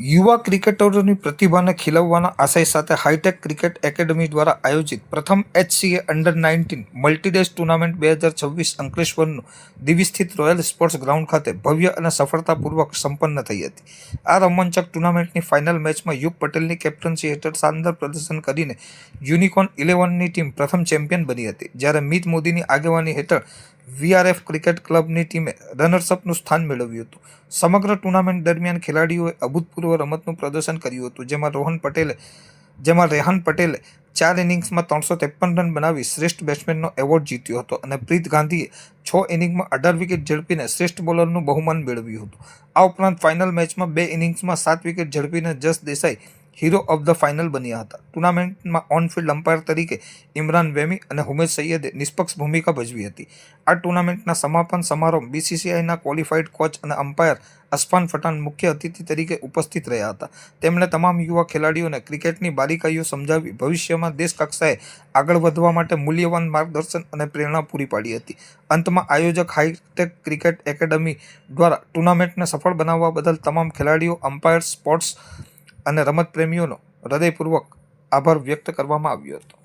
યુવા ક્રિકેટરોની પ્રતિભાને ખીલવવાના આશય સાથે હાઈટેક ક્રિકેટ એકેડમી દ્વારા આયોજિત પ્રથમ HCA અંડર-19 મલ્ટીડેસ ટુર્નામેન્ટ 2026 અંકલેશ્વરનું દિવી સ્થિત રોયલ સ્પોર્ટ્સ ગ્રાઉન્ડ ખાતે ભવ્ય અને સફળતાપૂર્વક સંપન્ન થઈ હતી. આ રોમાંચક ટુર્નામેન્ટની ફાઇનલ મેચમાં યુગ પટેલની કેપ્ટનશી હેઠળ શાનદાર પ્રદર્શન કરીને યુનિકોર્ન 11ની ટીમ પ્રથમ ચેમ્પિયન બની હતી, જ્યારે મિત મોદીની આગેવાની હેઠળ VRF ક્રિકેટ ક્લબની ટીમે રનર્સઅપનું સ્થાન મેળવ્યું હતું. સમગ્ર ટુર્નામેન્ટ દરમિયાન ખેલાડીઓએ અભૂતપૂર્વ રમતનું પ્રદર્શન કર્યું હતું, જેમાં રેહાન પટેલે 4 ઇનિંગ્સમાં 353 રન બનાવી શ્રેષ્ઠ બેટ્સમેનનો એવોર્ડ જીત્યો હતો અને પ્રીત ગાંધીએ 6 ઇનિંગમાં 18 વિકેટ ઝડપીને શ્રેષ્ઠ બોલરનું બહુમાન મેળવ્યું હતું. આ ઉપરાંત ફાઇનલ મેચમાં 2 ઇનિંગ્સમાં 7 વિકેટ ઝડપીને Jas Desai hero of the final બન્યા હતા. ટુર્નામેન્ટમાં ઓન-ફિલ્ડ અમ્પાયર તરીકે ઇમરાન વેમી અને હુમેશ સૈયદે નિષ્પક્ષ ભૂમિકા ભજવી હતી. આ ટુર્નામેન્ટના સમાપન સમારોહ BCCIના ક્વોલિફાઈડ કોચ અને અમ્પાયર અસફાન પઠાણ મુખ્ય અતિથિ તરીકે ઉપસ્થિત રહ્યા હતા. તેમણે તમામ યુવા ખેલાડીઓને ક્રિકેટની બારીકાઈઓ સમજાવી ભવિષ્યમાં દેશ કક્ષાએ આગળ વધવા માટે મૂલ્યવાન માર્ગદર્શન અને પ્રેરણા પૂરી પાડી હતી. અંતમાં આયોજક હાઈટેક ક્રિકેટ એકેડમી દ્વારા ટુર્નામેન્ટને સફળ બનાવવા બદલ તમામ ખેલાડીઓ, અમ્પાયર, સ્પોર્ટ્સ અને રમત પ્રેમીઓનો હૃદયપૂર્વક આભાર વ્યક્ત કરવામાં આવ્યો હતો.